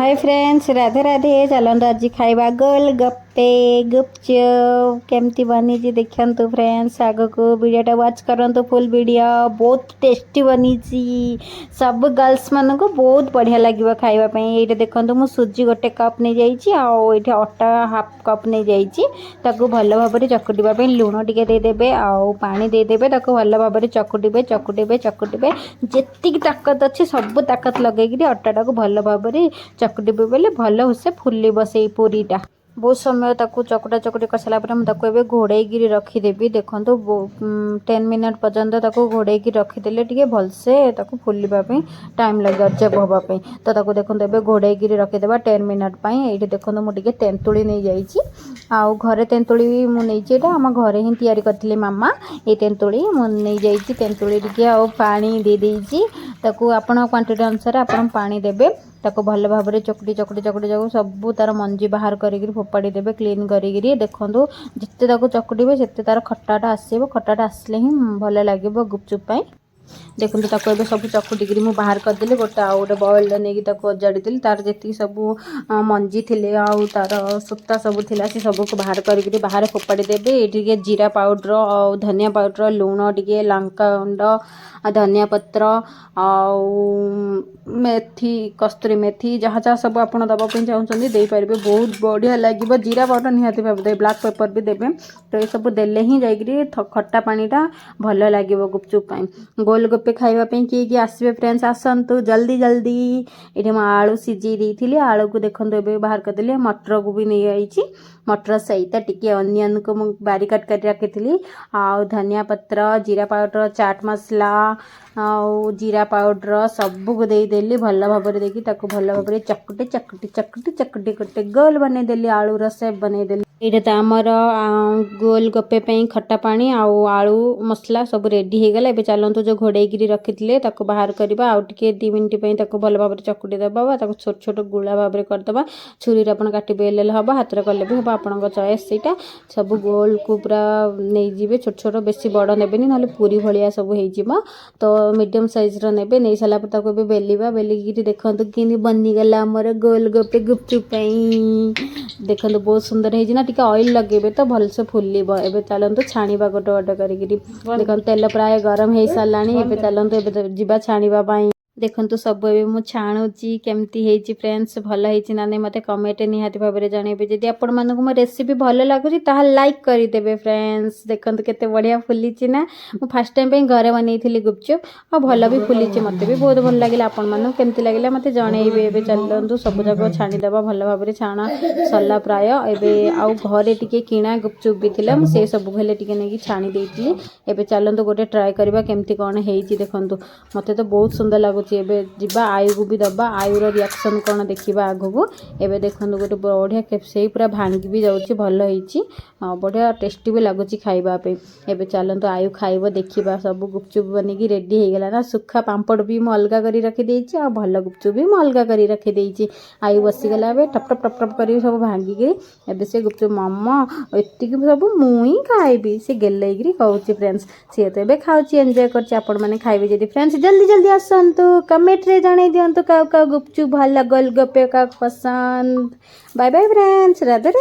Hi friends, Radhe Radhe. चलते आज खाइबा गोलगप्पे गुपचुप केमती बनी देखते फ्रेंड्स। आग को वीडियोटा वाच करंतु फुल वीडियो। बहुत टेस्टी बनी, सब गर्ल्स मान को बहुत बढ़िया लगे खाइबा। ये देखो मु सुजी गोटे कप नहीं जाइए, आठ अटा हाफ कप नहीं जाइए। भल भाव चकुटा लुण टे देदेवे, पानी देदेवे, भल भाव चकुटे चकुटे चकुटे जी ताकत अच्छी सब ताकत लगे अटा को भल भाव चकुटे बेले भल से फुल से पूरीटा। बहुत समय ताकू चकुटा चकुटी कर सारा मुझे घोड़े रखीदेवी। देखो 10 मिनट पर्यंत घोड़े रखीदे टे भलसे फुलवाई टाइम लगे अब्जर्व हाँपाई। तो देखो ए घोड़े रखीदे 10 मिनट। ये देखो मुझे तेंतुली नहीं जाइए, घरे तेंतुली मुझे आम घरे ही तैयारी करी मामा। ये तेंतुली मुझे तेंतुली टे पानी दे देती। आपण क्वांटिटी अनुसार आप पानी देवे। भल भाव चकुटी चकुटी चकुटी सब तार मंजी बाहर कर फोपाड़ी देवे क्लीन करी। देखो जिते चकुटे से तार खटाटा आसो, खटाटा आसले ही भल लगे गुपचुप। देखो ये सब चकुटिक मुझे बाहर करदेली। गोटे गोटे बॉल नहीं अजाड़ी तार जी सब मंजी थे तार सूता सब थी सब बाहर कर बाहर फोपाड़ी देवे। ये जीरा पाउडर और धनिया पाउडर लुण टे लंका गुंड धनिया पत्र मेथी कस्तूरी मेथी जहाँ जहाँ सब आप दवाई चाहते देपारे। बहुत बढ़िया लगे। जीरा पाउडर निहाती भाव ब्लैक पेपर भी देवे। तो ये सब देले ही जाकरी खट्टा पानीटा भल लगे गुपचुप। गोलगप्पे खाइबापी किए आसबे फ्रेंड्स, आसतु जल्दी जल्दी। ये आलू सिझे देती, आलू को देखो ए बाहर करदेली। मटर को भी नहीं आई, मटर सहित टिके अनियन को बारी कट कर रखी। आ धनिया पत्र जीरा पाउडर चाट मसला जीरा पाउडर सब को देदेली भल भाव देखी भल भाव चकुटे चकुटी चकुटी चकुटी गोटे गोल बनईदेली। आलूर सेप बनईदेली। ये तो आमर गोलगप्पे खट्टा पानी आलू मसला सब रेडी हो गला। ए चलतु जो घोड़े रखी थे बाहर करवा। आउ टे 2 मिनट भल भाव चकुटी दबा। छोट छोट गुला भाव करदे। छुरी आप काटे बेले हम, हाथ में कले भी हम, आपण चॉइस से सब गोल को पूरा नहीं जी। छोट छोट बेसी बड़ ने ना पूरी भाया सब हो। तो मीडियम साइज ने नहीं सारापर बेलिया बेलिकी देखो कि बनीगला आमर गोलगप्पे गुपचुप। देखो बहुत सुंदर है टे ऑयल लगे तो भलसे फुल। एवं चलतु छाणा गोटे गोटे करी। देखो तेल प्राय गरम हो सारा। चलतु जीवा छाणा। देखो सब एवं मुझे छाणुची केमती है फ्रेंड्स, भल है ना नहीं मत कमेंट निहाती भाव में जनइबे। जदि आपण मानक मो रेसिपी भल लगुच लाइक करदेवे फ्रेंड्स। देखो केते बढ़िया फुली ना। मुझे फास्ट टाइम घरे बनई गुपचुप और भल भी फुली। मत भी बहुत भल लगे। आपण मानक केमती लगे मत जनइबे। एवं चलतु सब जाक छाणीदे भल भाव छाणा सरला प्राय। एवं घरे टिके किणा गुपचुप भी थे से सब हेल्ले टिके नहीं छाणी देती। एवं चलतु गोटे ट्राए करवा केमती कौन है। देखो मत तो बहुत सुंदर लगुच। जा आयु को भी दबा, आयुर रिएक्शन कौन देखा आग को। एवं देखो गोटे बढ़िया से पूरा भांगी भी जाऊँगी भल हो बढ़िया टेस्टी भी लगुच खावाप। एवं चलतु आयु खाइब देखा। सब गुपचुप बनिकी रेडी हो गला ना। सुखा पांपड़ भी मुझे अलग कर रखी आ भल गुपचुप भी मुझे अलग कर रखी। आयु बसीगला टप टप टप टप कर सब भांगिकी एवं से गुपचुप मम एति सब मुई खाइबी से गेलैक कहूँ फ्रेंड्स। सी तो ये खाऊँ एंजॉय कर खाइबे। जदि फ्रेंड्स जल्दी जल्दी आसतु कमेंट रे जाने दिंतु क्या गुपचुप भल गोलगप्पे क्या पसंद। Bye bye friends, Radhe Radhe.